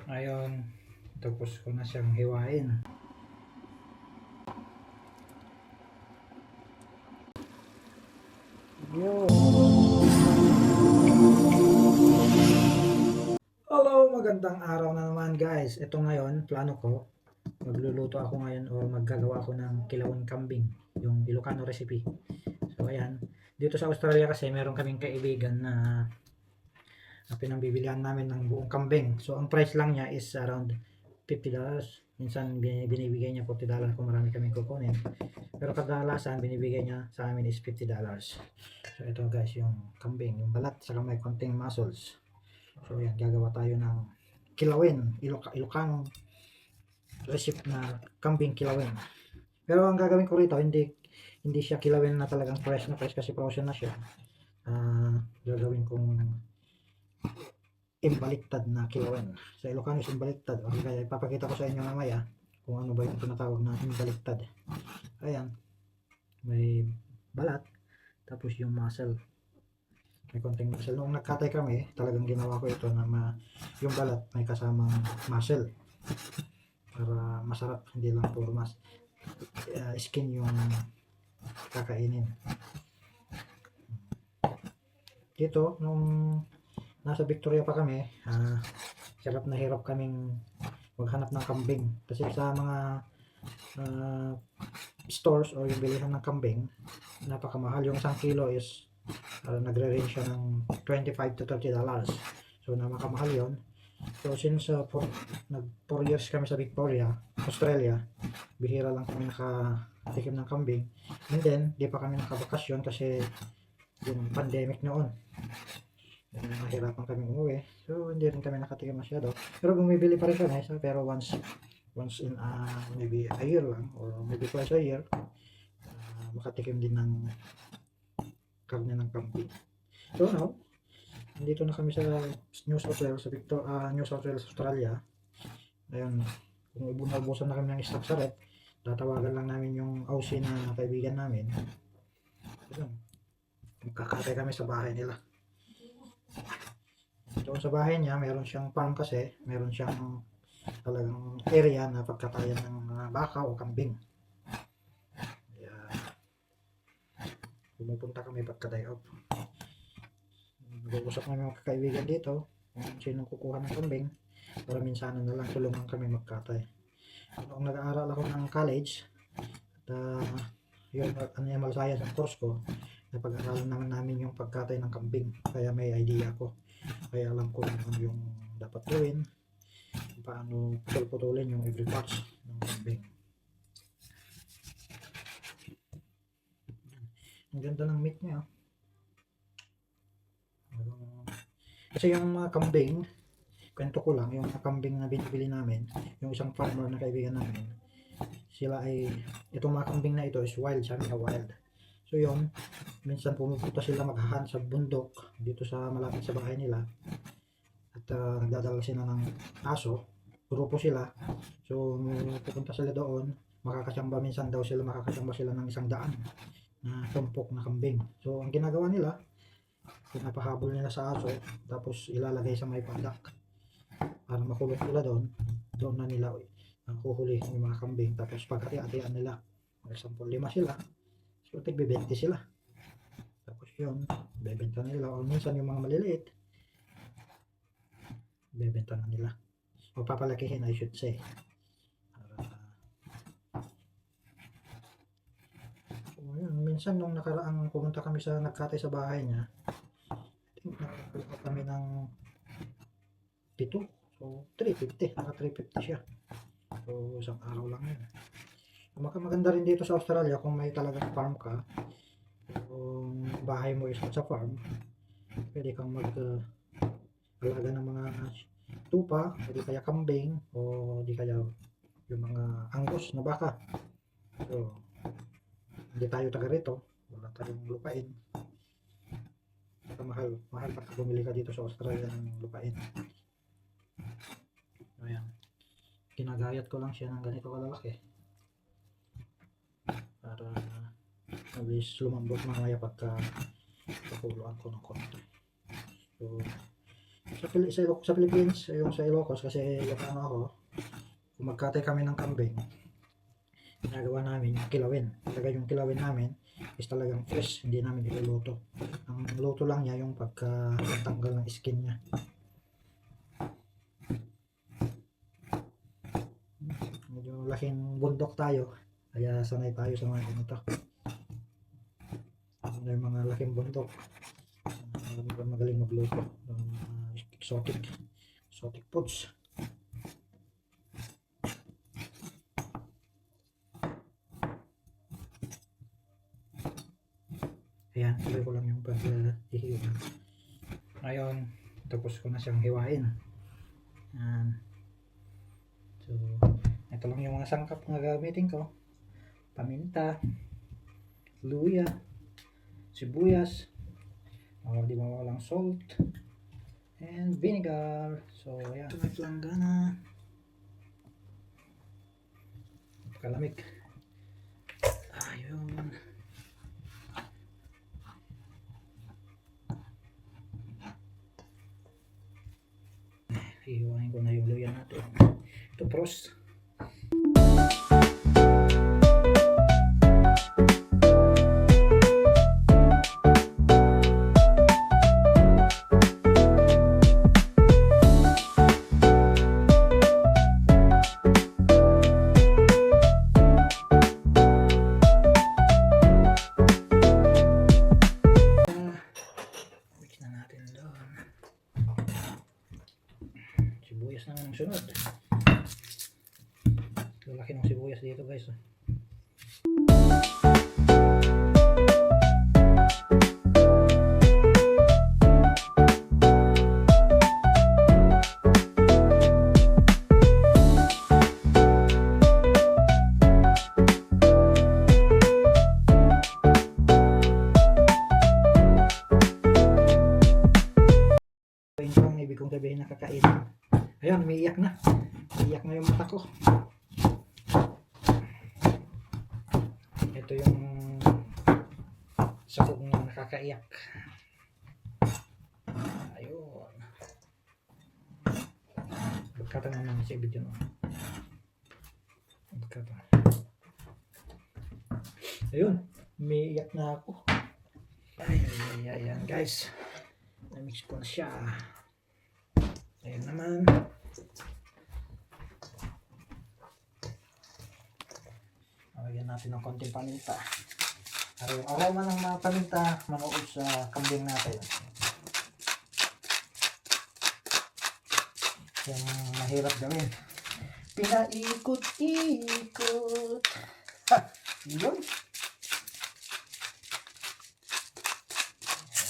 Ngayon, tapos ko na siyang hiwain. Yun. Hello, magandang araw na naman guys. Ito ngayon, plano ko, magluluto ako ngayon o maggagawa ako ng kilawin kambing, yung Ilocano recipe. So ayan, dito sa Australia kasi meron kaming kaibigan na pinangbibilihan namin ng buong kambing. So ang price lang niya is around $50. Minsan binibigay niya $40 kung marami kaming kukunin. Pero kadalasan binibigay niya sa amin is $50. So ito guys yung kambing, yung balat saka may konting muscles. So yan, gagawa tayo ng kilawin, Ilocano recipe na kambing kilawin. Pero ang gagawin ko rito, hindi siya kilawin na talagang fresh na fresh kasi frozen na siya. Gagawin kong imbaliktad na kilawin. Sa Ilocano is imbaliktad. O kaya ipapakita ko sa inyo mamaya kung ano ba yung tinatawag na imbaliktad. Ayan, may balat, tapos yung muscle. May konting muscle. Noong nagkatay kami, talagang ginawa ko ito na yung balat may kasamang muscle. Para masarap, hindi lang puro skin yung kakainin. Dito, nung nasa Victoria pa kami, hirap kaming maghanap ng kambing. Kasi sa mga stores o yung bilihan ng kambing, napakamahal. Yung 1 kilo is nagre-range siya ng $25 to $30. So napakamahal yon. So since 4 years kami sa Victoria, Australia, bihira lang kami nakatikim ng kambing. And then, di pa kami nakabakasyon kasi yung pandemic noon. Nahirapan kami umuwi. So hindi rin kami nakatikim masyado. Pero bumibili pa rin kami. So, pero once in maybe a year lang or maybe twice a year, makatikim din ng karne ng kambing. So now, nandito na kami sa New South Wales, Australia. Ayun, kung ibunabusan na kami ng stock sa rep, tatawagan lang namin yung Aussie na kaibigan namin. Ayun, magkakatay kami sa bahay nila. Doon sa bahay niya, meron siyang farm kasi, meron siyang talagang area na pagkatayan ng mga baka o kambing. Kaya, pumupunta kami pagka-day off. Nag-uusap namin mga kaibigan dito kung sinong kukuha ng kambing para minsan na lang tulungan kami magkatay. Noong nag-aaral ako ng college at yung animal science ang course ko, napag-aralan naman namin yung pagkatay ng kambing, kaya may idea ko, kaya alam ko yung dapat gawin, paano putol-putulin yung every parts ng kambing. Ang ganda ng meat niya. Kasi yung mga kambing, kwento ko lang, yung mga kambing na binibili namin, yung isang farmer na kaibigan namin, sila ay, itong mga kambing na ito is wild, sabi na wild. So yun, minsan pumupunta sila maghahan sa bundok dito sa malapit sa bahay nila at nagdadala sila ng aso, grupo sila. So pupunta sila doon, minsan daw sila makakasamba sila ng 100 na tumpok na kambing. So ang ginagawa nila, pinapahabol nila sa aso, tapos ilalagay sa may padak para makulong sila doon na nila huhuli yung mga kambing, tapos pagkati-atian nila, example 5 sila, so tig-20 sila, tapos yun bebenta nila, o minsan yung mga maliliit bebenta na nila o papalakihin I should say. So yun, minsan nung nakaraang pumunta kami sa nagkatay sa bahay niya, nakakuha kami ng 7, so 350, naka 350 siya. So isang araw lang yun. Maganda rin dito sa Australia kung may talagang farm ka, kung bahay mo is sa farm, pwede kang alaga ng mga tupa, o di kaya kambing, o di kaya yung mga angus na baka. So hindi tayo taga rito, wala tayong lupain, mahal pag bumili ka dito sa Australia ng lupain. Ayan, ginagayat ko lang siya ng ganito kalalaki para mabilis lumambot mamaya pagka pakuluan ko ng konti. So sa Philippines, yung sa Ilocos, kasi Ilocano ako, kung magkatay kami ng kambing, ginagawa namin yung kilawin. Talaga yung kilawin namin is talagang fresh, hindi namin iluluto. Ang luto lang niya yung pagkatanggal ng skin niya. Medyo laking bundok tayo, kaya sanay tayo sa mga ganito. May mga laking bundok, magaling magluto ng exotic foods. Ayan, tuloy ko lang yung pag-ihiwa. Ngayon, tapos ko na siyang hiwain. Ayan. So, ito lang yung mga sangkap na gagamitin ko. Paminta, luya, sibuyas, di mawalang salt, and vinegar. So, ayan. Ito naglanggana. Kalamig. Ayun. Hihiwain ko na yung luya natin. Ito pros. Sibuyas naman ang sunod. Lalaki ng sibuyas dito guys. Ito ang ibig kong sabihin na kakain. Ayun, umiiyak na. Umiiyak na yung mata ko. Ito yung sakog na nakakaiyak. Ayun. Pagkata naman sa video no. Pagkata. Ayun, umiiyak na ako. Ayan guys. Na-mix ko na siya. Ayun naman. Lagyan natin ng konting paminta. Para yung aroma ng mga paminta manood sa kambing natin. Yan mahirap gawin. Pinaikot-ikot. Ha! Yun.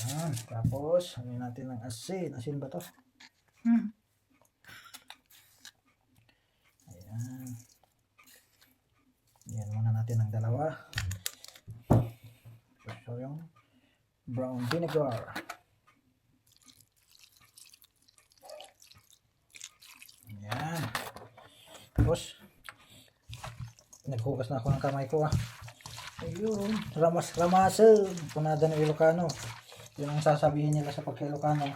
Ayan. Tapos, hamin natin ng asin. Asin ba to? Ayan. Yan muna natin ang dalawa. So yung brown vinegar. Ayan. Tapos naghugas na ako ng kamay ko. Ayun. Ramas-ramasan. Punada ng Ilocano. Yun ang sasabihin nila sa pagka-Ilocano.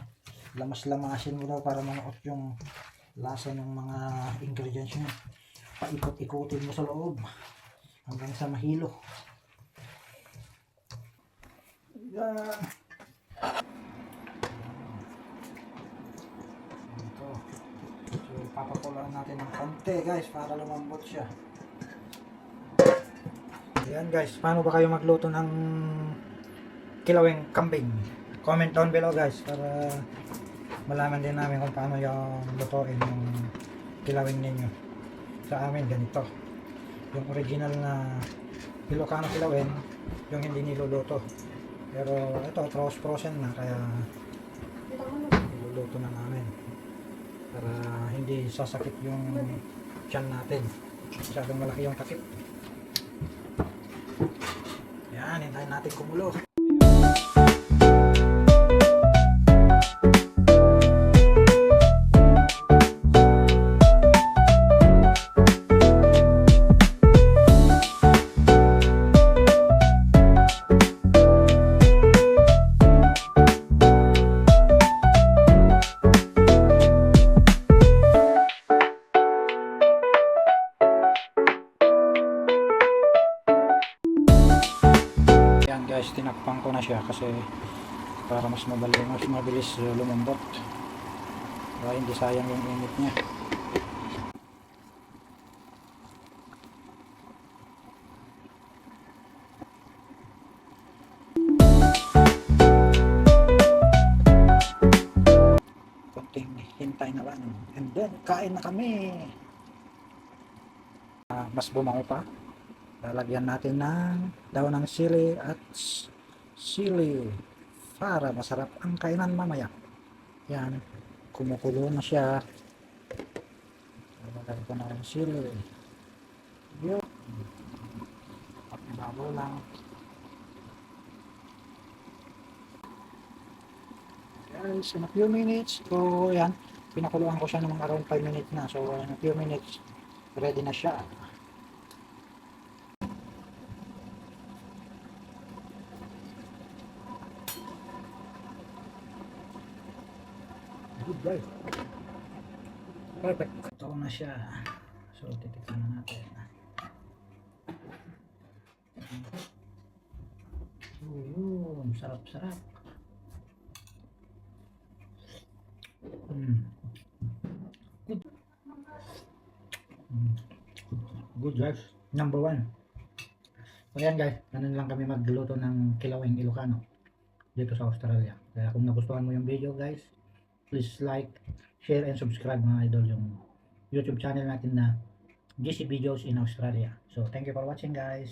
Lamas-lamasin mo daw para manuot yung lasa ng mga ingredients nyo. Paikot-ikutin mo sa loob hanggang sa mahilo. Yan. Ito. So papakulaan natin ng konti guys para lumambot siya. Yan guys, paano ba kayo magluto ng kilawing kambing? Comment down below guys para malaman din namin kung paano yung lutuin yung kilawing ninyo. Sa amin ganito. Yung original na Ilocano kilawin, yung hindi niluluto. Pero ito frozen na kaya niluluto na namin. Para hindi sasakit yung tiyan natin. Masyadong malaki yung takip. Yan, hintayin natin kumulo. guys, tinakpan ko na siya kasi para mas mabilis lumambot. Para hindi sayang yung init niya. Konting hintay na lang. And then, kain na kami. Mas bumango pa. Lalagyan natin ng daon ng sili at sili para masarap ang kainan mamaya. Yan, kumukulo na siya. Lalagyan ko na ng sili. Yun. At ibabaw lang. Guys, in a few minutes. So, yan. Pinakuluan ko siya ng around 5 minutes na. So, in a few minutes, ready na siya. Good guys. Perfect. Ito na siya. So, titikman na natin. Yun. Sarap-sarap. Good. Good guys. Number 1. So yan guys, ganun lang kami magluto ng kilawing Ilocano dito sa Australia. Kaya kung nagustuhan mo yung video guys, please like, share, and subscribe mga idol yung YouTube channel natin na GC Videos in Australia. So thank you for watching guys.